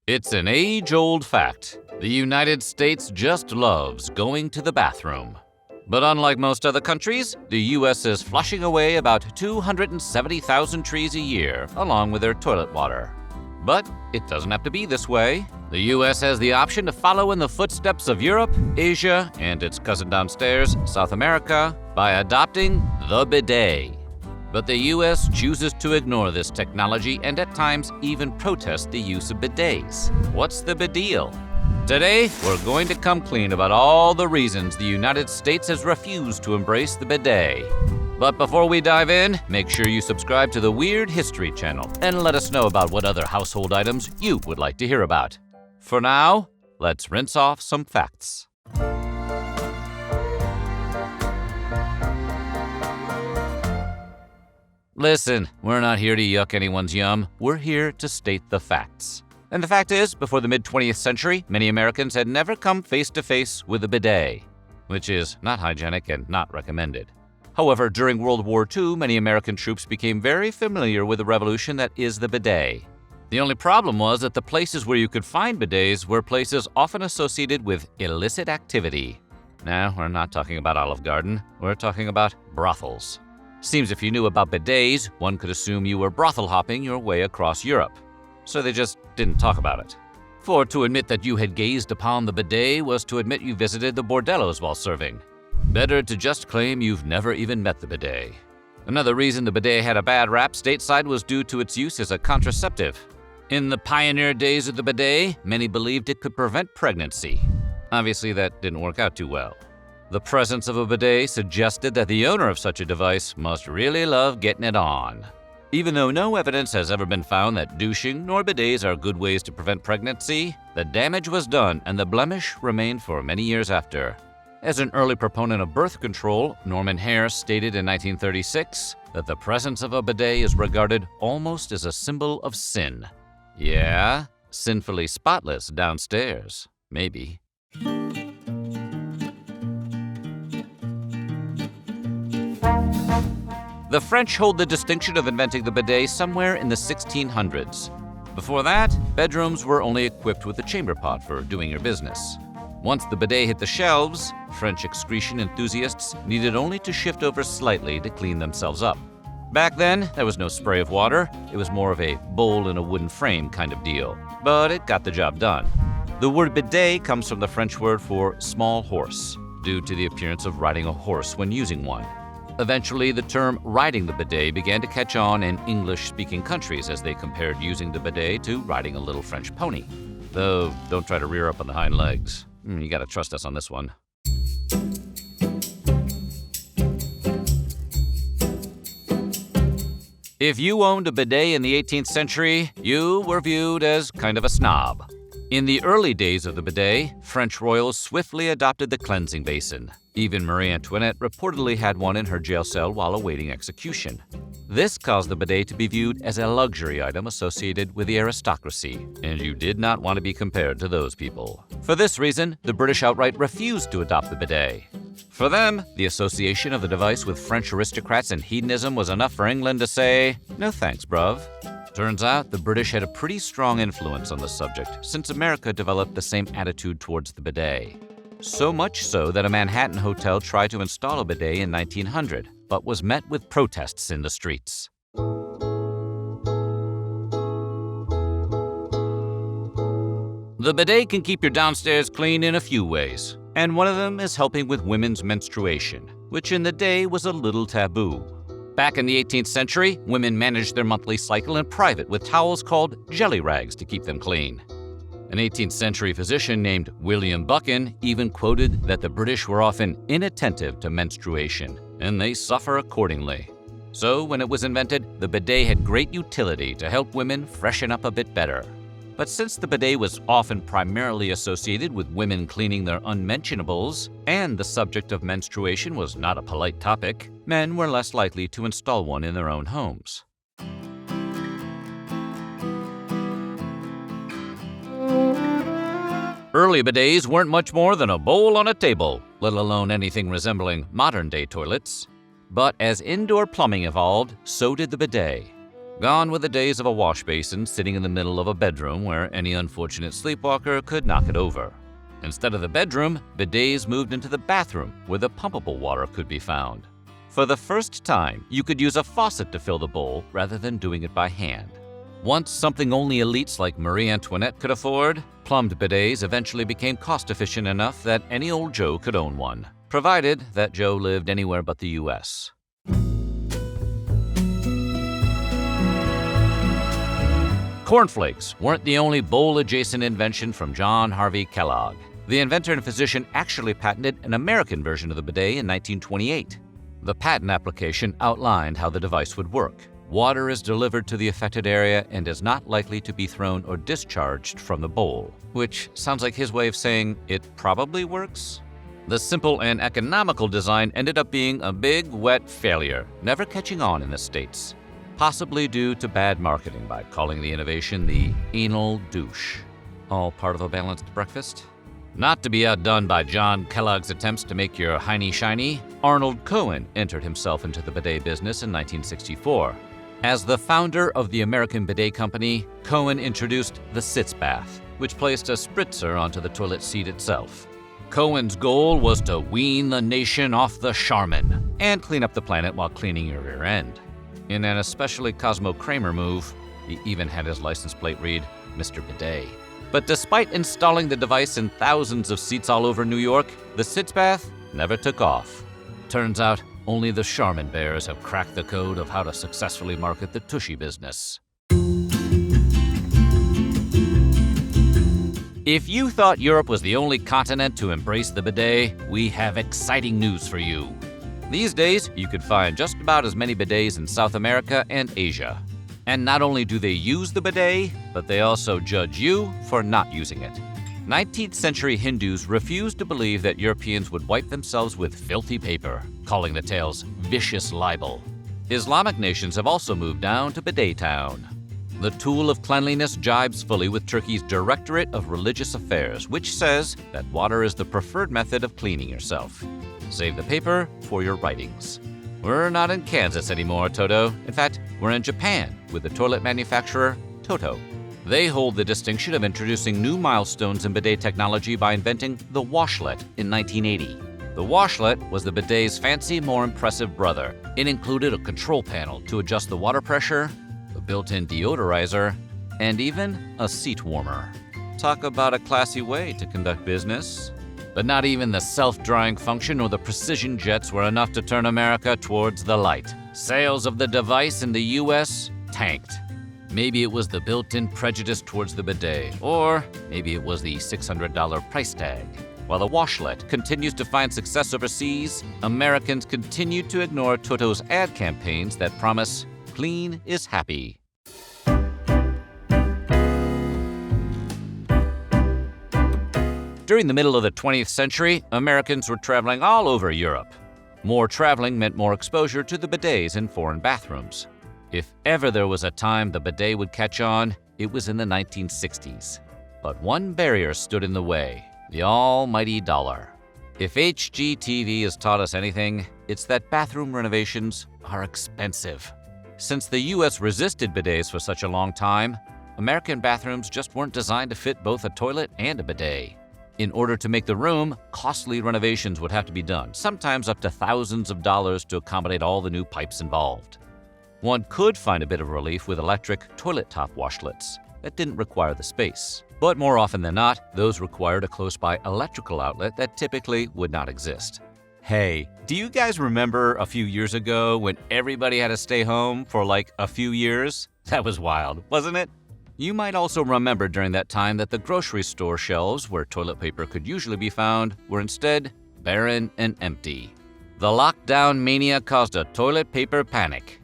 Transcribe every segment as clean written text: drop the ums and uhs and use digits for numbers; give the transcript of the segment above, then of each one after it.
It's an age-old fact. The United States just loves going to the bathroom. But unlike most other countries, the US is flushing away about 270,000 trees a year, along with their toilet water. But it doesn't have to be this way. The US has the option to follow in the footsteps of Europe, Asia, and its cousin downstairs, South America, by adopting the bidet. But the US chooses to ignore this technology and at times even protest the use of bidets. What's the big deal? Today, we're going to come clean about all the reasons the United States has refused to embrace the bidet. But before we dive in, make sure you subscribe to the Weird History channel and let us know about what other household items you would like to hear about. For now, let's rinse off some facts. Listen, we're not here to yuck anyone's yum. We're here to state the facts. And the fact is, before the mid-20th century, many Americans had never come face-to-face with a bidet, which is not hygienic and not recommended. However, during World War II, many American troops became very familiar with the revolution that is the bidet. The only problem was that the places where you could find bidets were places often associated with illicit activity. Now, we're not talking about Olive Garden, we're talking about brothels. Seems if you knew about bidets, one could assume you were brothel hopping your way across Europe. So they just didn't talk about it. For to admit that you had gazed upon the bidet was to admit you visited the bordellos while serving. Better to just claim you've never even met the bidet. Another reason the bidet had a bad rap stateside was due to its use as a contraceptive. In the pioneer days of the bidet, many believed it could prevent pregnancy. Obviously, that didn't work out too well. The presence of a bidet suggested that the owner of such a device must really love getting it on. Even though no evidence has ever been found that douching nor bidets are good ways to prevent pregnancy, the damage was done and the blemish remained for many years after. As an early proponent of birth control, Norman Hare stated in 1936 that the presence of a bidet is regarded almost as a symbol of sin. Yeah, sinfully spotless downstairs, maybe. The French hold the distinction of inventing the bidet somewhere in the 1600s. Before that, bedrooms were only equipped with a chamber pot for doing your business. Once the bidet hit the shelves, French excretion enthusiasts needed only to shift over slightly to clean themselves up. Back then, there was no spray of water. It was more of a bowl in a wooden frame kind of deal, but it got the job done. The word bidet comes from the French word for small horse, due to the appearance of riding a horse when using one. Eventually, the term riding the bidet began to catch on in English-speaking countries as they compared using the bidet to riding a little French pony. Though, don't try to rear up on the hind legs. You gotta trust us on this one. If you owned a bidet in the 18th century, you were viewed as kind of a snob. In the early days of the bidet, French royals swiftly adopted the cleansing basin. Even Marie Antoinette reportedly had one in her jail cell while awaiting execution. This caused the bidet to be viewed as a luxury item associated with the aristocracy, and you did not want to be compared to those people. For this reason, the British outright refused to adopt the bidet. For them, the association of the device with French aristocrats and hedonism was enough for England to say, "No thanks, bruv." Turns out the British had a pretty strong influence on the subject, since America developed the same attitude towards the bidet. So much so that a Manhattan hotel tried to install a bidet in 1900, but was met with protests in the streets. The bidet can keep your downstairs clean in a few ways, and one of them is helping with women's menstruation, which in the day was a little taboo. Back in the 18th century, women managed their monthly cycle in private with towels called jelly rags to keep them clean. An 18th century physician named William Buchan even quoted that the British were often inattentive to menstruation, and they suffer accordingly. So when it was invented, the bidet had great utility to help women freshen up a bit better. But since the bidet was often primarily associated with women cleaning their unmentionables, and the subject of menstruation was not a polite topic, men were less likely to install one in their own homes. Early bidets weren't much more than a bowl on a table, let alone anything resembling modern-day toilets. But as indoor plumbing evolved, so did the bidet. Gone were the days of a wash basin sitting in the middle of a bedroom where any unfortunate sleepwalker could knock it over. Instead of the bedroom, bidets moved into the bathroom where the pumpable water could be found. For the first time, you could use a faucet to fill the bowl rather than doing it by hand. Once something only elites like Marie Antoinette could afford, plumbed bidets eventually became cost-efficient enough that any old Joe could own one, provided that Joe lived anywhere but the US. Cornflakes weren't the only bowl-adjacent invention from John Harvey Kellogg. The inventor and physician actually patented an American version of the bidet in 1928. The patent application outlined how the device would work. Water is delivered to the affected area and is not likely to be thrown or discharged from the bowl, which sounds like his way of saying it probably works. The simple and economical design ended up being a big, wet failure, never catching on in the States, possibly due to bad marketing by calling the innovation the anal douche. All part of a balanced breakfast? Not to be outdone by John Kellogg's attempts to make your hiney shiny, Arnold Cohen entered himself into the bidet business in 1964. As the founder of the American Bidet Company, Cohen introduced the sitz bath, which placed a spritzer onto the toilet seat itself. Cohen's goal was to wean the nation off the Charmin and clean up the planet while cleaning your rear end. In an especially Cosmo Kramer move, he even had his license plate read, Mr. Bidet. But despite installing the device in thousands of seats all over New York, the sitz bath never took off. Turns out, only the Charmin bears have cracked the code of how to successfully market the tushy business. If you thought Europe was the only continent to embrace the bidet, we have exciting news for you. These days, you could find just about as many bidets in South America and Asia. And not only do they use the bidet, but they also judge you for not using it. 19th century Hindus refused to believe that Europeans would wipe themselves with filthy paper, calling the tales vicious libel. Islamic nations have also moved down to Bidet Town. The tool of cleanliness jibes fully with Turkey's Directorate of Religious Affairs, which says that water is the preferred method of cleaning yourself. Save the paper for your writings. We're not in Kansas anymore, Toto. In fact, we're in Japan with the toilet manufacturer Toto. They hold the distinction of introducing new milestones in bidet technology by inventing the washlet in 1980. The washlet was the bidet's fancy, more impressive brother. It included a control panel to adjust the water pressure, a built-in deodorizer, and even a seat warmer. Talk about a classy way to conduct business. But not even the self-drying function or the precision jets were enough to turn America towards the light. Sales of the device in the US tanked. Maybe it was the built-in prejudice towards the bidet, or maybe it was the $600 price tag. While the washlet continues to find success overseas, Americans continue to ignore Toto's ad campaigns that promise clean is happy. During the middle of the 20th century, Americans were traveling all over Europe. More traveling meant more exposure to the bidets in foreign bathrooms. If ever there was a time the bidet would catch on, it was in the 1960s. But one barrier stood in the way: the almighty dollar. If HGTV has taught us anything, it's that bathroom renovations are expensive. Since the US resisted bidets for such a long time, American bathrooms just weren't designed to fit both a toilet and a bidet. In order to make the room, costly renovations would have to be done, sometimes up to thousands of dollars to accommodate all the new pipes involved. One could find a bit of relief with electric toilet top washlets that didn't require the space. But more often than not, those required a close-by electrical outlet that typically would not exist. Hey, do you guys remember a few years ago when everybody had to stay home for like a few years? That was wild, wasn't it? You might also remember during that time that the grocery store shelves where toilet paper could usually be found were instead barren and empty. The lockdown mania caused a toilet paper panic.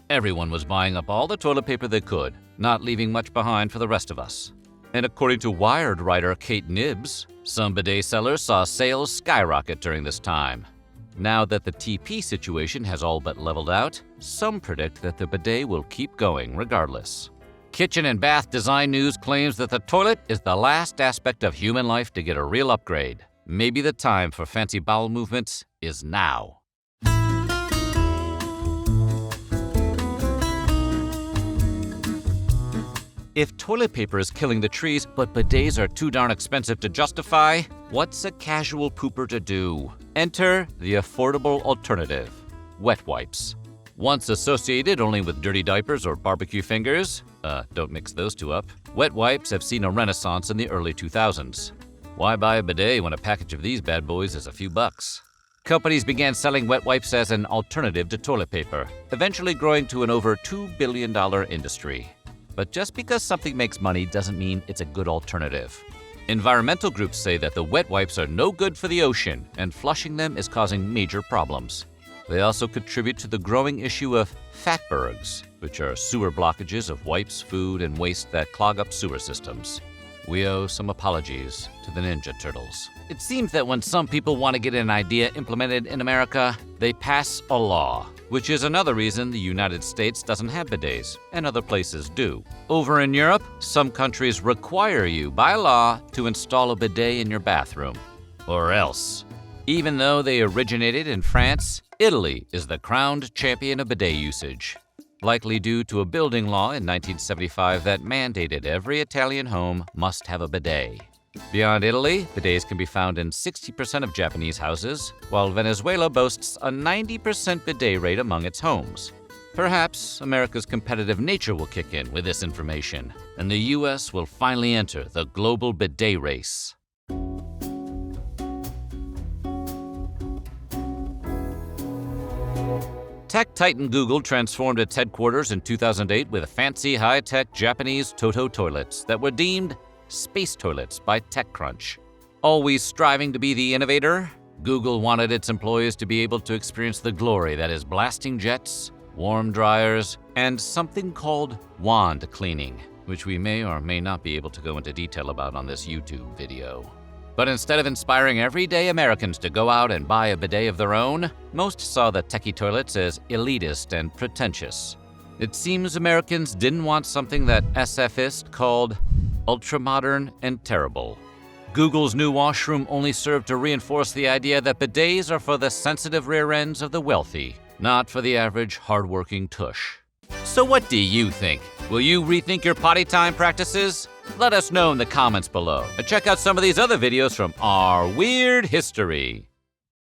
Everyone was buying up all the toilet paper they could, not leaving much behind for the rest of us. And according to Wired writer Kate Nibbs, some bidet sellers saw sales skyrocket during this time. Now that the TP situation has all but leveled out, some predict that the bidet will keep going regardless. Kitchen and Bath Design News claims that the toilet is the last aspect of human life to get a real upgrade. Maybe the time for fancy bowel movements is now. If toilet paper is killing the trees, but bidets are too darn expensive to justify, what's a casual pooper to do? Enter the affordable alternative: wet wipes. Once associated only with dirty diapers or barbecue fingers, don't mix those two up, wet wipes have seen a renaissance in the early 2000s. Why buy a bidet when a package of these bad boys is a few bucks? Companies began selling wet wipes as an alternative to toilet paper, eventually growing to an over $2 billion industry. But just because something makes money doesn't mean it's a good alternative. Environmental groups say that the wet wipes are no good for the ocean, and flushing them is causing major problems. They also contribute to the growing issue of fatbergs, which are sewer blockages of wipes, food, and waste that clog up sewer systems. We owe some apologies to the Ninja Turtles. It seems that when some people want to get an idea implemented in America, they pass a law, which is another reason the United States doesn't have bidets, and other places do. Over in Europe, some countries require you by law to install a bidet in your bathroom. Or else. Even though they originated in France, Italy is the crowned champion of bidet usage, likely due to a building law in 1975 that mandated every Italian home must have a bidet. Beyond Italy, bidets can be found in 60% of Japanese houses, while Venezuela boasts a 90% bidet rate among its homes. Perhaps America's competitive nature will kick in with this information, and the U.S. will finally enter the global bidet race. Tech titan Google transformed its headquarters in 2008 with fancy, high-tech Japanese Toto toilets that were deemed space toilets by TechCrunch. Always striving to be the innovator, Google wanted its employees to be able to experience the glory that is blasting jets, warm dryers, and something called wand cleaning, which we may or may not be able to go into detail about on this YouTube video. But instead of inspiring everyday Americans to go out and buy a bidet of their own, most saw the techie toilets as elitist and pretentious. It seems Americans didn't want something that SFist called ultramodern and terrible. Google's new washroom only served to reinforce the idea that bidets are for the sensitive rear ends of the wealthy, not for the average hardworking tush. So what do you think? Will you rethink your potty time practices? Let us know in the comments below, and check out some of these other videos from our weird history.